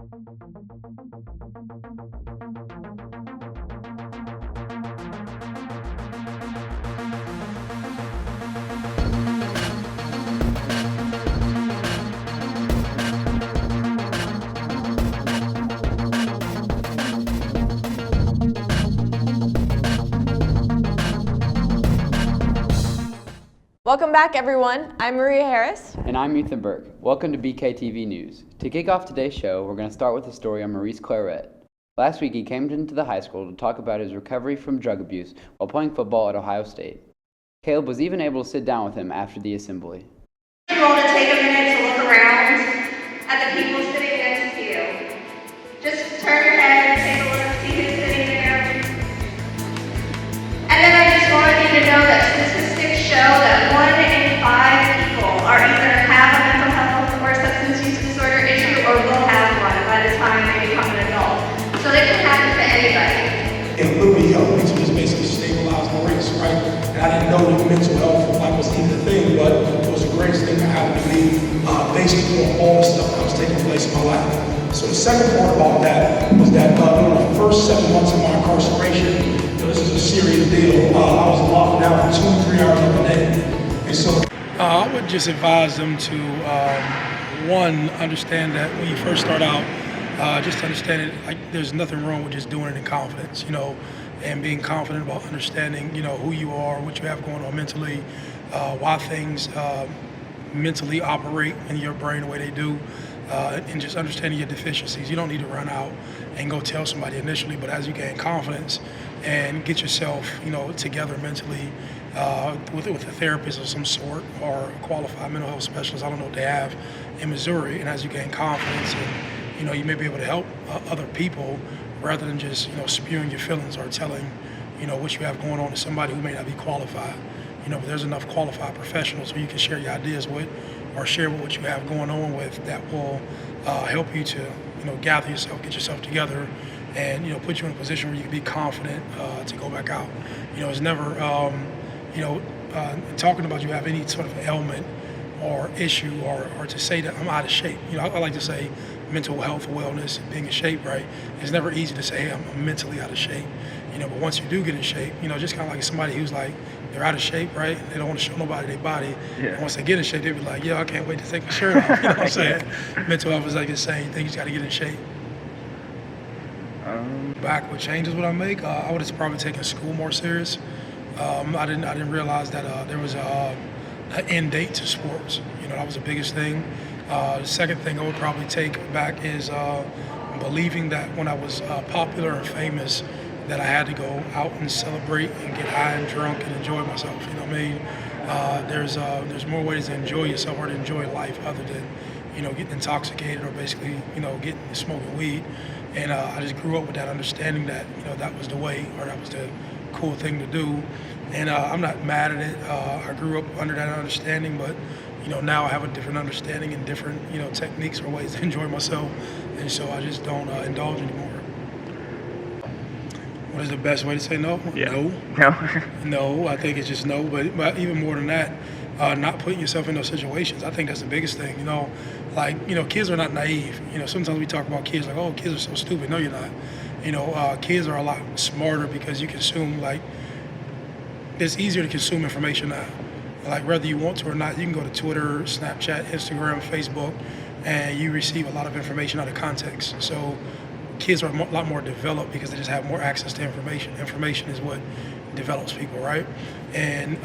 Welcome back, everyone. I'm Maria Harris. And I'm Ethan Burke. Welcome to BKTV News. To kick off today's show, we're going to start with a story on Maurice Claret. Last week, he came into the high school to talk about his recovery from drug abuse while playing football at Ohio State. Caleb was even able to sit down with him after the assembly. You want to take a minute to look around at the people sitting next to you. Just turn your head and take a look, see who's sitting there. And then I just wanted you to know that statistics show that 1 in 5 people are either have a mental health or a substance use disorder issue or will have one by the time they become an adult. So they can happen to anybody. It literally helped me to just basically stabilize Maurice, right? And I didn't know that mental health was even a thing, but it was the greatest thing that happened to me based on all the stuff that was taking place in my life. So the second part about that was that during the first 7 months of my incarceration, this is a serious deal. I was locked down for 2 to 3 hours every day. And so I would just advise them to, one, understand that when you first start out, just understand it, like there's nothing wrong with just doing it in confidence, and being confident about understanding, who you are, what you have going on mentally, why things mentally operate in your brain the way they do, and just understanding your deficiencies. You don't need to run out and go tell somebody initially, but as you gain confidence and get yourself, together mentally with a therapist of some sort or a qualified mental health specialist, I don't know what they have in Missouri, and as you gain confidence and, you may be able to help other people rather than just, spewing your feelings or telling, what you have going on to somebody who may not be qualified. But there's enough qualified professionals who you can share your ideas with or share what you have going on with that will help you to, gather yourself, get yourself together, and, put you in a position where you can be confident to go back out. It's never, talking about you have any sort of ailment or issue or to say that I'm out of shape. I like to say mental health, wellness, being in shape, right? It's never easy to say, hey, I'm mentally out of shape. But once you do get in shape, just kind of like somebody who's like, they're out of shape, right? They don't want to show nobody their body. Yeah. And once they get in shape, they be like, yeah, I can't wait to take my shirt off. You know what I'm saying? Mental health is like the same thing. You just got to get in shape. Back what changes would I make? I would have probably taken school more serious. I didn't realize that there was an end date to sports. That was the biggest thing. The second thing I would probably take back is believing that when I was popular and famous, that I had to go out and celebrate and get high and drunk and enjoy myself. There's more ways to enjoy yourself or to enjoy life other than, getting intoxicated or basically, getting smoking weed. And I just grew up with that understanding that, that was the way or that was the cool thing to do. And I'm not mad at it. I grew up under that understanding, but, now I have a different understanding and different, techniques or ways to enjoy myself. And so I just don't indulge anymore. What is the best way to say no? Yeah. No. No, I think it's just no. But even more than that, not putting yourself in those situations. I think that's the biggest thing. Kids are not naive. Sometimes we talk about kids like, oh, kids are so stupid. No, you're not. Kids are a lot smarter because you consume, it's easier to consume information now. Whether you want to or not, you can go to Twitter, Snapchat, Instagram, Facebook, and you receive a lot of information out of context. So kids are a lot more developed because they just have more access to information. Information is what develops people, right? And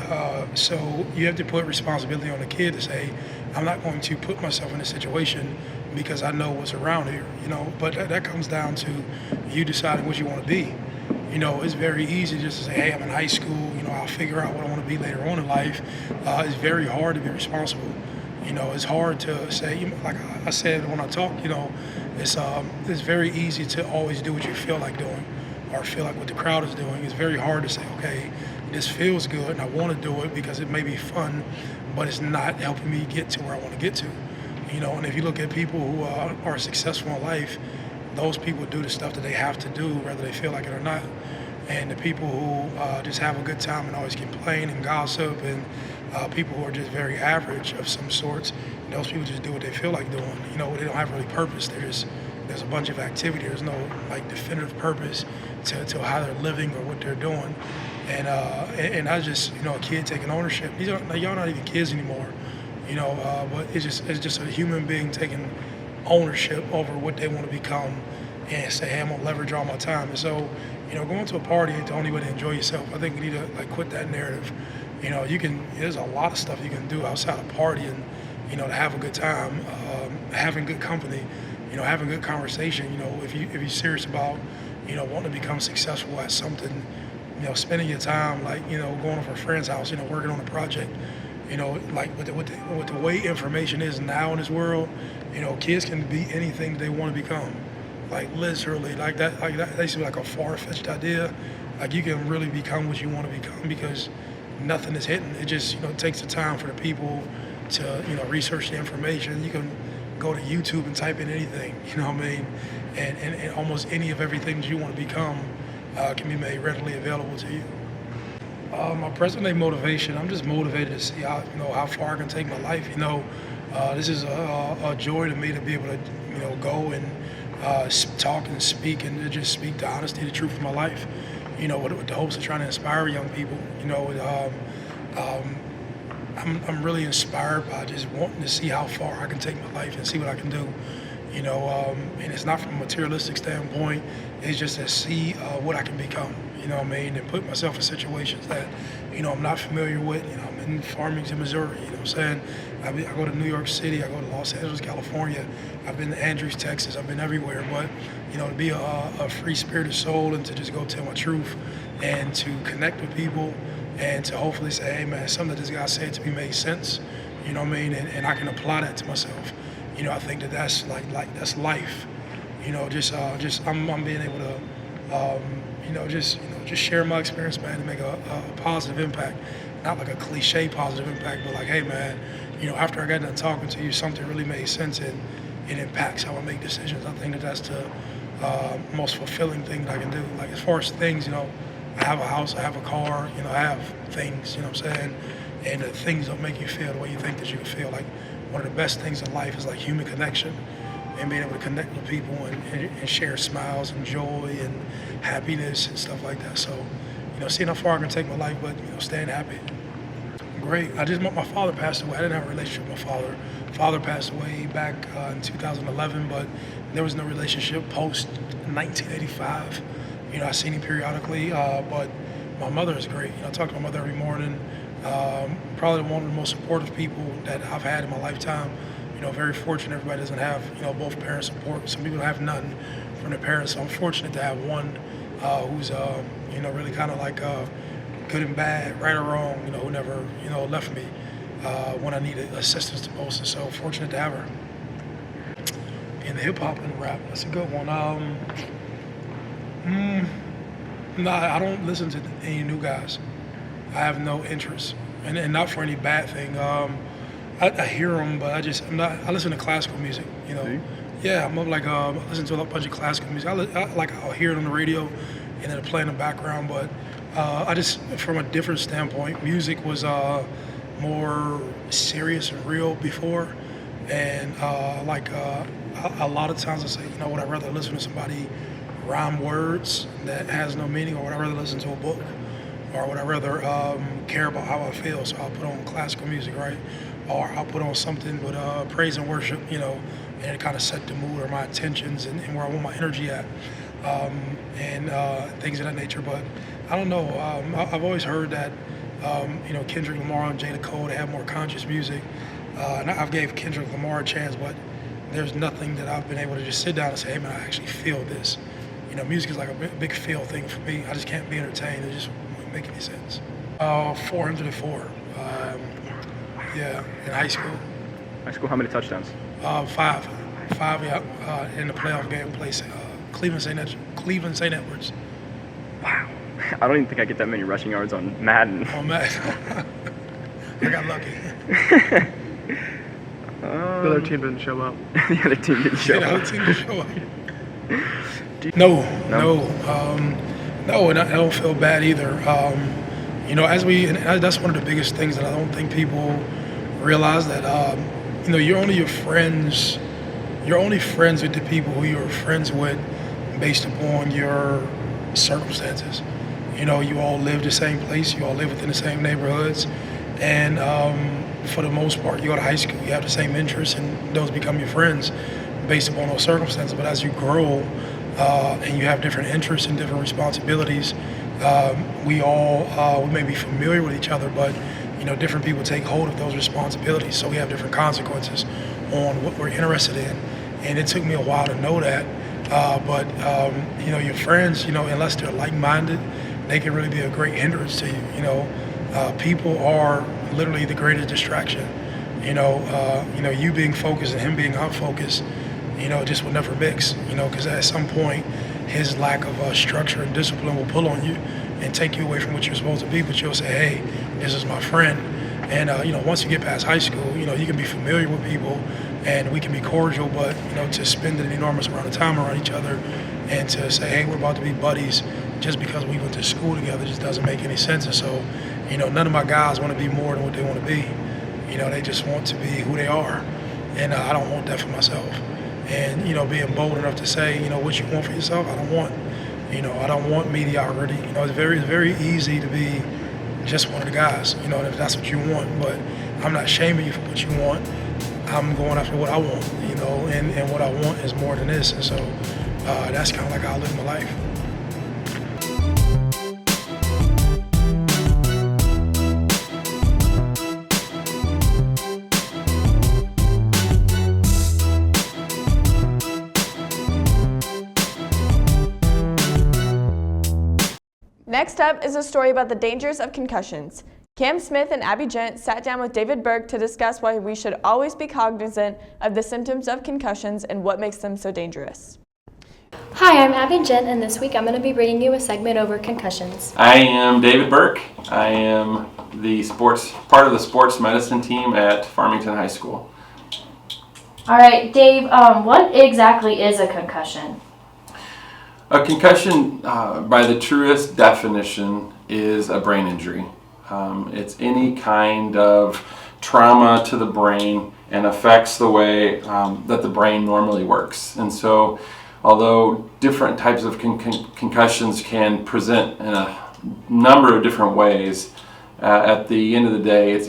so you have to put responsibility on the kid to say, I'm not going to put myself in a situation because I know what's around here, But that comes down to you deciding what you want to be. It's very easy just to say, hey, I'm in high school, I'll figure out what I want to be later on in life. It's very hard to be responsible. It's hard to say, like I said when I talk, it's very easy to always do what you feel like doing or feel like what the crowd is doing. It's very hard to say, okay, this feels good and I want to do it because it may be fun, but it's not helping me get to where I want to get to. And if you look at people who are successful in life, those people do the stuff that they have to do whether they feel like it or not. And the people who just have a good time and always complain and gossip and people who are just very average of some sorts, those people just do what they feel like doing. They don't have really purpose. They're just there's a bunch of activity. There's no like definitive purpose to how they're living or what they're doing. And I just, you know, a kid taking ownership. These are like, y'all not even kids anymore, you know. But it's just a human being taking ownership over what they want to become, and say, hey, I'm gonna leverage all my time. And so, you know, going to a party ain't the only way to enjoy yourself. I think we need to like quit that narrative. You know, there's a lot of stuff you can do outside of partying, you know, to have a good time, having good company, you know, having good conversation. You know, if you're serious about, you know, wanting to become successful at something, you know, spending your time like, you know, going over a friend's house, you know, working on a project, you know, like with the way information is now in this world, you know, kids can be anything they want to become. Like literally, like that seems like a far-fetched idea. Like you can really become what you want to become because nothing is hidden. It just, you know, takes the time for the people to, you know, research the information. You can go to YouTube and type in anything, you know what I mean? And almost any of everything that you want to become can be made readily available to you. My present day motivation, I'm just motivated to see how, you know, how far I can take my life. You know, this is a joy to me to be able to, you know, go and talk and speak and to just speak the honesty, the truth of my life, you know, with the hopes of trying to inspire young people. You know, I'm really inspired by just wanting to see how far I can take my life and see what I can do. You know, and it's not from a materialistic standpoint. It's just to see what I can become. You know what I mean? And put myself in situations that, you know, I'm not familiar with. You know, I'm in Farmington, Missouri. You know what I'm saying? I go to New York City. I go to Los Angeles, California. I've been to Andrews, Texas. I've been everywhere. But, you know, to be a free-spirited soul and to just go tell my truth and to connect with people and to hopefully say, hey, man, something that this guy said to me made sense. You know what I mean? And I can apply that to myself. You know, I think that's that's life. You know, I'm being able to, just share my experience, man, to make a positive impact. Not like a cliche positive impact, but like, hey, man, you know, after I got done talking to you, something really made sense and it impacts how I make decisions. I think that's the most fulfilling thing that I can do. Like as far as things, you know, I have a house, I have a car, you know, I have things, you know what I'm saying? And the things don't make you feel the way you think that you can feel. Like one of the best things in life is like human connection and being able to connect with people and share smiles and joy and happiness and stuff like that. So, you know, seeing how far I can take my life, but, you know, staying happy. Great. My father passed away. I didn't have a relationship with my father. Father passed away back in 2011, but there was no relationship post 1985. You know, I seen him periodically, but my mother is great. You know, I talk to my mother every morning. Probably one of the most supportive people that I've had in my lifetime. You know, very fortunate. Everybody doesn't have, you know, both parents' support. Some people have none from their parents. So I'm fortunate to have one who's, you know, really kind of like good and bad, right or wrong, you know, who never, you know, left me when I needed assistance the most. And so fortunate to have her. In the hip hop and rap, that's a good one. No, I don't listen to any new guys. I have no interest, and not for any bad thing. I hear them, but I listen to classical music, you know. See? Yeah, I'm like, I listen to a bunch of classical music. I'll hear it on the radio and then play in the background, but from a different standpoint, music was more serious and real before. And a lot of times I say, you know, would I rather listen to somebody rhyme words that has no meaning, or would I rather listen to a book? Or would I rather care about how I feel? So I'll put on classical music, right? Or I'll put on something with praise and worship, you know, and it kind of set the mood or my intentions and where I want my energy at, and things of that nature. But I don't know. I've always heard that, you know, Kendrick Lamar and Jada Cole, they have more conscious music. And I've gave Kendrick Lamar a chance, but there's nothing that I've been able to just sit down and say, hey, man, I actually feel this. You know, music is like a big feel thing for me. I just can't be entertained. It just wouldn't make any sense. 404. Yeah, in high school. High school, how many touchdowns? 5, yeah. In the playoff game, place Cleveland St. Edwards. Wow. I don't even think I get that many rushing yards on Madden. Oh, man. I got lucky. The other team didn't show up. The other team didn't show The up. other team didn't show up. No, and I don't feel bad either. You know, that's one of the biggest things that I don't think people realize, that, you know, you're only your friends you're only friends with the people who you're friends with based upon your circumstances. You know, you all live the same place, you all live within the same neighborhoods, and for the most part, you go to high school, you have the same interests, and those become your friends based upon those circumstances. But as you grow and you have different interests and different responsibilities, we may be familiar with each other, but you know, different people take hold of those responsibilities, so we have different consequences on what we're interested in. And it took me a while to know that, but you know, your friends, you know, unless they're like-minded, they can really be a great hindrance to you. You know, people are literally the greatest distraction. You know, you being focused and him being unfocused, you know, just will never mix. You know, because at some point, his lack of structure and discipline will pull on you and take you away from what you're supposed to be. But you'll say, hey, this is my friend. And you know, once you get past high school, you know, you can be familiar with people and we can be cordial, but you know, to spend an enormous amount of time around each other and to say, hey, we're about to be buddies just because we went to school together just doesn't make any sense. And so, you know, none of my guys want to be more than what they want to be. You know, they just want to be who they are. And I don't want that for myself. And, you know, being bold enough to say, you know, what you want for yourself, I don't want. You know, I don't want mediocrity. You know, it's very easy to be just one of the guys, you know, if that's what you want. But I'm not shaming you for what you want. I'm going after what I want, you know, and what I want is more than this. And so that's kind of like how I live my life. Next up is a story about the dangers of concussions. Cam Smith and Abby Gent sat down with David Burke to discuss why we should always be cognizant of the symptoms of concussions and what makes them so dangerous. Hi, I'm Abby Gent, and this week I'm going to be bringing you a segment over concussions. I am David Burke. I am part of the sports medicine team at Farmington High School. All right, Dave, what exactly is a concussion? A concussion, by the truest definition, is a brain injury. It's any kind of trauma to the brain and affects the way that the brain normally works. And so, although different types of concussions can present in a number of different ways, at the end of the day, it's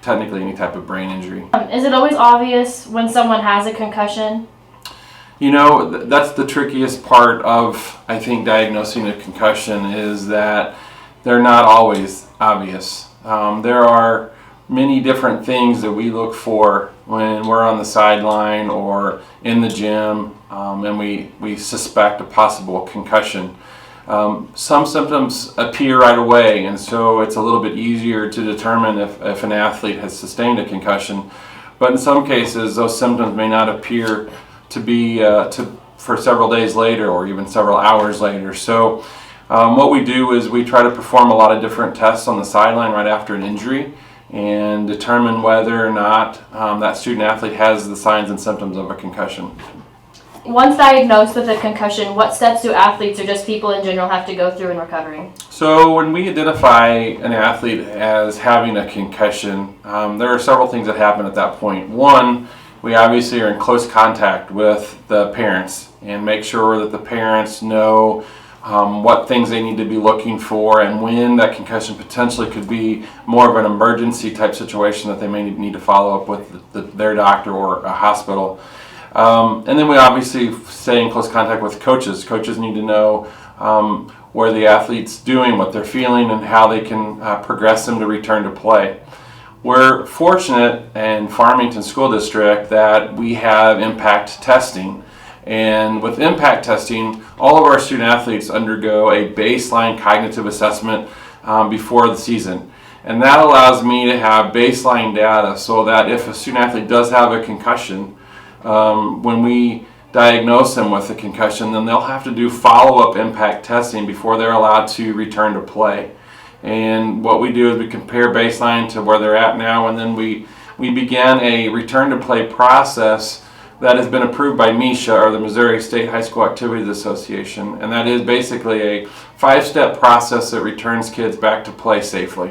technically any type of brain injury. Is it always obvious when someone has a concussion? You know, that's the trickiest part of, I think, diagnosing a concussion is that they're not always obvious. There are many different things that we look for when we're on the sideline or in the gym and we suspect a possible concussion. Some symptoms appear right away, and so it's a little bit easier to determine if an athlete has sustained a concussion. But in some cases, those symptoms may not appear to be for several days later or even several hours later. So what we do is we try to perform a lot of different tests on the sideline right after an injury and determine whether or not that student athlete has the signs and symptoms of a concussion. Once diagnosed with a concussion, what steps do athletes or just people in general have to go through in recovering? So when we identify an athlete as having a concussion, there are several things that happen at that point. One, we obviously are in close contact with the parents and make sure that the parents know what things they need to be looking for and when that concussion potentially could be more of an emergency type situation that they may need to follow up with their doctor or a hospital. And then we obviously stay in close contact with coaches. Coaches need to know where the athlete's doing, what they're feeling, and how they can progress them to return to play. We're fortunate in Farmington School District that we have impact testing. And with impact testing, all of our student athletes undergo a baseline cognitive assessment before the season. And that allows me to have baseline data so that if a student athlete does have a concussion, when we diagnose them with a concussion, then they'll have to do follow-up impact testing before they're allowed to return to play. And what we do is we compare baseline to where they're at now, and then we begin a return to play process that has been approved by MISHA, or the Missouri State High School Activities Association, and that is basically a 5-step process that returns kids back to play safely.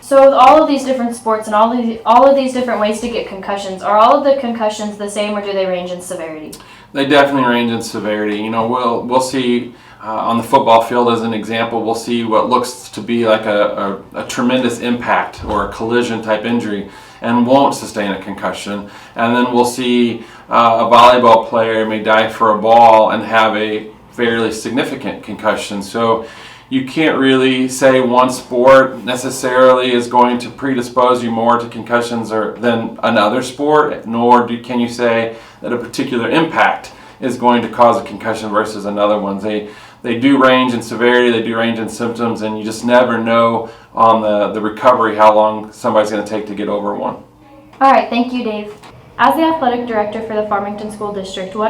So with all of these different sports and all of these different ways to get concussions, are all of the concussions the same or do they range in severity? They definitely range in severity. You know, we'll see on the football field as an example, we'll see what looks to be like a tremendous impact or a collision type injury and won't sustain a concussion. And then we'll see a volleyball player may dive for a ball and have a fairly significant concussion. So you can't really say one sport necessarily is going to predispose you more to concussions than another sport, nor can you say that a particular impact is going to cause a concussion versus another one. They do range in severity, they do range in symptoms, and you just never know on the recovery how long somebody's going to take to get over one. All right, thank you, Dave. As the athletic director for the Farmington School District, what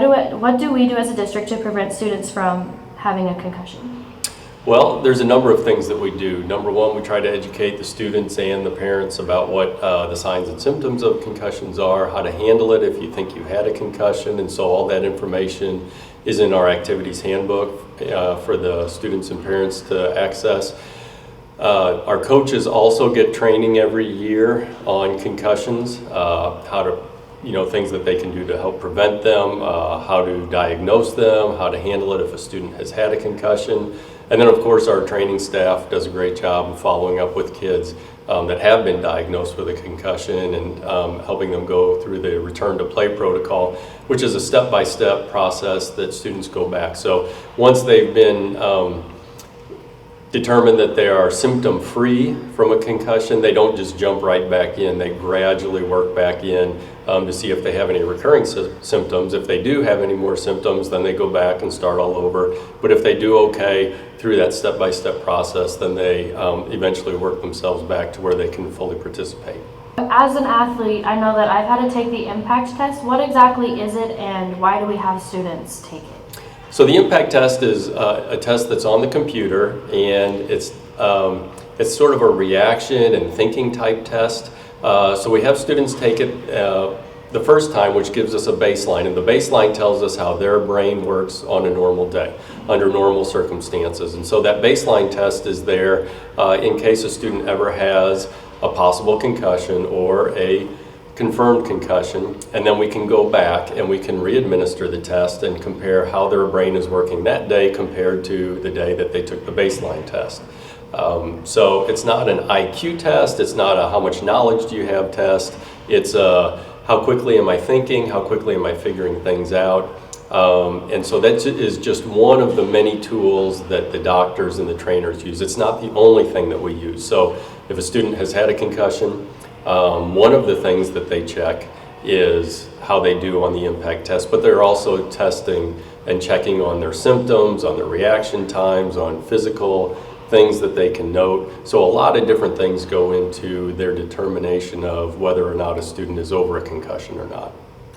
do we do as a district to prevent students from having a concussion? Well, there's a number of things that we do. Number one, we try to educate the students and the parents about what the signs and symptoms of concussions are, how to handle it if you think you had a concussion, and so all that information is in our activities handbook for the students and parents to access. Our coaches also get training every year on concussions, how to things that they can do to help prevent them, how to diagnose them, how to handle it if a student has had a concussion. And then of course our training staff does a great job of following up with kids that have been diagnosed with a concussion and helping them go through the return to play protocol, which is a step-by-step process that students go back. So once they've been determined that they are symptom-free from a concussion, they don't just jump right back in. They gradually work back in to see if they have any recurring symptoms. If they do have any more symptoms, then they go back and start all over. But if they do okay through that step-by-step process, then they eventually work themselves back to where they can fully participate. As an athlete, I know that I've had to take the impact test. What exactly is it and why do we have students take it? So the impact test is a test that's on the computer, and it's sort of a reaction and thinking type test. So we have students take it the first time, which gives us a baseline, and the baseline tells us how their brain works on a normal day, under normal circumstances. And so that baseline test is there in case a student ever has a possible concussion or a confirmed concussion, and then we can go back and we can re-administer the test and compare how their brain is working that day compared to the day that they took the baseline test. So it's not an IQ test, it's not a how much knowledge do you have test, it's a how quickly am I thinking, how quickly am I figuring things out. And so that is just one of the many tools that the doctors and the trainers use. It's not the only thing that we use. So if a student has had a concussion, one of the things that they check is how they do on the impact test, but they're also testing and checking on their symptoms, on their reaction times, on physical things that they can note. So a lot of different things go into their determination of whether or not a student is over a concussion or not.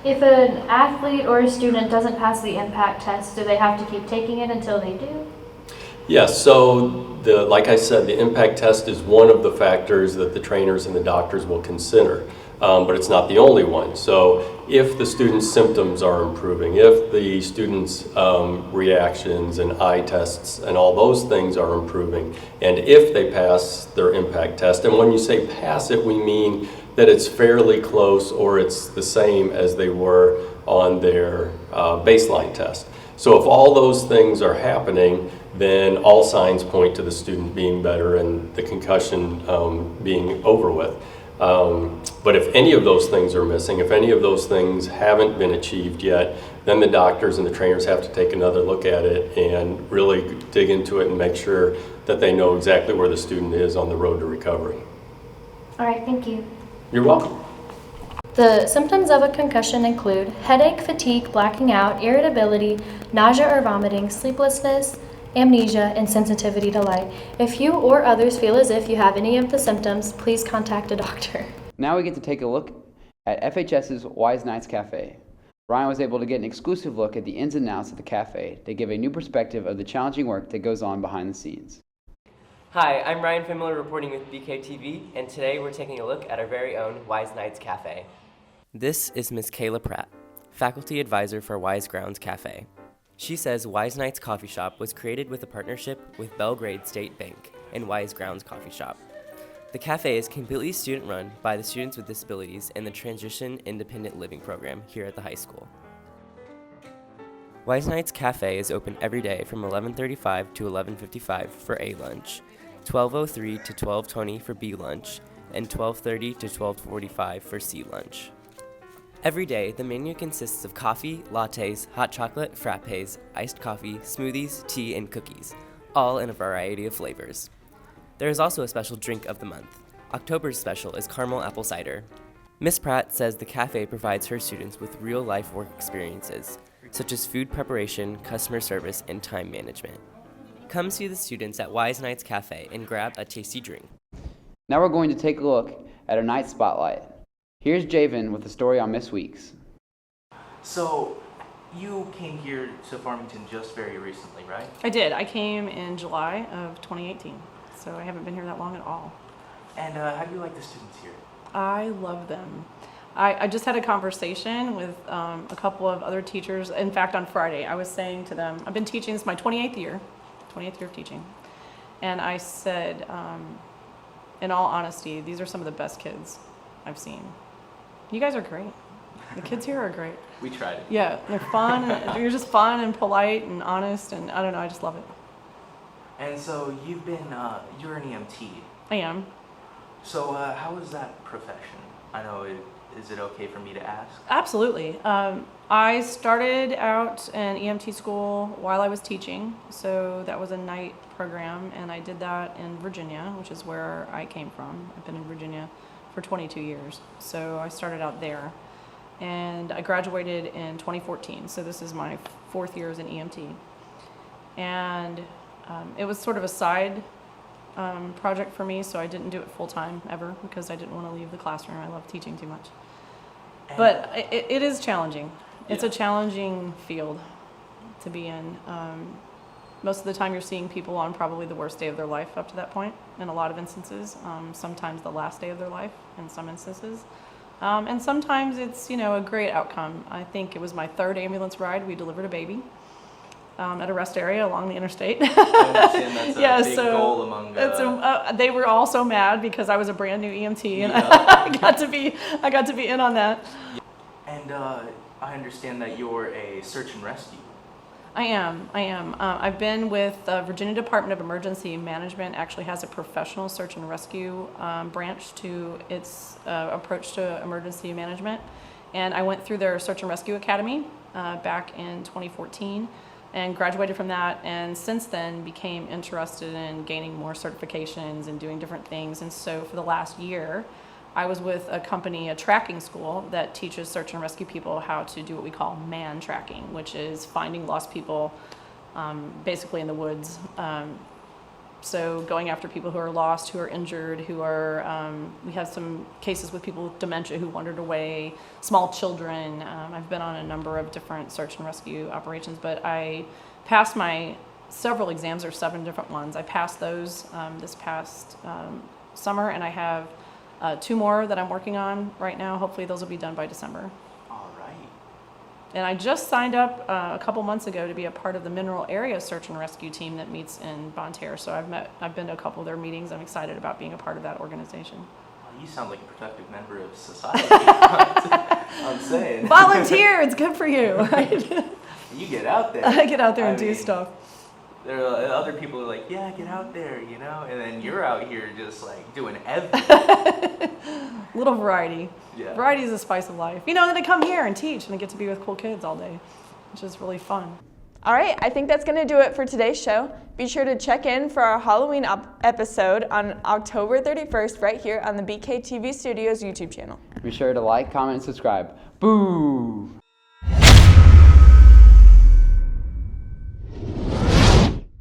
If an athlete or a student doesn't pass the impact test, do they have to keep taking it until they do? Yes, so like I said, the impact test is one of the factors that the trainers and the doctors will consider, but it's not the only one. So if the student's symptoms are improving, if the student's reactions and eye tests and all those things are improving, and if they pass their impact test, and when you say pass it, we mean that it's fairly close or it's the same as they were on their baseline test. So if all those things are happening, then all signs point to the student being better and the concussion being over with. But if any of those things are missing, if any of those things haven't been achieved yet, then the doctors and the trainers have to take another look at it and really dig into it and make sure that they know exactly where the student is on the road to recovery. All right, thank you. You're welcome. The symptoms of a concussion include headache, fatigue, blacking out, irritability, nausea or vomiting, sleeplessness, amnesia, and sensitivity to light. If you or others feel as if you have any of the symptoms, please contact a doctor. Now we get to take a look at FHS's Wise Nights Cafe. Ryan was able to get an exclusive look at the ins and outs of the cafe to give a new perspective of the challenging work that goes on behind the scenes. Hi, I'm Ryan Fimmler reporting with BKTV, and today we're taking a look at our very own Wise Nights Cafe. This is Miss Kayla Pratt, faculty advisor for Wise Grounds Cafe. She says Wise Nights Coffee Shop was created with a partnership with Belgrade State Bank and Wise Grounds Coffee Shop. The cafe is completely student-run by the students with disabilities in the Transition Independent Living program here at the high school. Wise Nights Cafe is open every day from 11:35 to 11:55 for A lunch, 12:03 to 12:20 for B lunch, and 12:30 to 12:45 for C lunch. Every day, the menu consists of coffee, lattes, hot chocolate, frappes, iced coffee, smoothies, tea, and cookies, all in a variety of flavors. There is also a special drink of the month. October's special is caramel apple cider. Miss Pratt says the cafe provides her students with real-life work experiences, such as food preparation, customer service, and time management. Come see the students at Wise Nights Cafe and grab a tasty drink. Now we're going to take a look at our night spotlight. Here's Javen with a story on Miss Weeks. So, you came here to Farmington just very recently, right? I did. I came in July of 2018, so I haven't been here that long at all. And how do you like the students here? I love them. I just had a conversation with a couple of other teachers. In fact, on Friday, I was saying to them, I've been teaching, this is my 28th year of teaching. And I said, in all honesty, these are some of the best kids I've seen. You guys are great. The kids here are great. We tried it. Yeah, they're fun. You're just fun and polite and honest, and I don't know, I just love it. And so you've been, you're an EMT. I am. So how is that profession? I know, is it okay for me to ask? Absolutely. I started out in EMT school while I was teaching, so that was a night program, and I did that in Virginia, which is where I came from. I've been in Virginia for 22 years, so I started out there. And I graduated in 2014, so this is my 4th year as an EMT. And it was sort of a side project for me, so I didn't do it full-time ever because I didn't want to leave the classroom. I love teaching too much. But it is challenging. It's a challenging field to be in. Most of the time you're seeing people on probably the worst day of their life up to that point, in a lot of instances. Sometimes the last day of their life in some instances. And sometimes it's, a great outcome. I think it was my 3rd ambulance ride. We delivered a baby at a rest area along the interstate. I understand that's a big goal among they were all so mad because I was a brand new EMT, and I got to be in on that. And I understand that you're a search and rescue. I am. I've been with Virginia Department of Emergency Management. Actually has a professional search and rescue branch to its approach to emergency management. And I went through their Search and Rescue Academy back in 2014 and graduated from that, and since then became interested in gaining more certifications and doing different things. And so for the last year, I was with a company, a tracking school that teaches search and rescue people how to do what we call man tracking, which is finding lost people basically in the woods. So going after people who are lost, who are injured, who are, we have some cases with people with dementia who wandered away, small children. I've been on a number of different search and rescue operations, but I passed my several exams, or 7 different ones. I passed those this past summer, and I have 2 more that I'm working on right now. Hopefully those will be done by December. All right. And I just signed up a couple months ago to be a part of the Mineral Area Search and Rescue team that meets in Bonne Terre. So I've been to a couple of their meetings. I'm excited about being a part of that organization. Well, you sound like a productive member of society. I'm saying. Volunteer, it's good for you, right? You get out there. I get out there and do stuff. There are other people who are like, yeah, get out there, and then you're out here just like doing everything. Little variety. Yeah. Variety is the spice of life. Then I come here and teach, and I get to be with cool kids all day, which is really fun. All right, I think that's going to do it for today's show. Be sure to check in for our Halloween episode on October 31st right here on the BKTV Studios YouTube channel. Be sure to like, comment, and subscribe. Boo!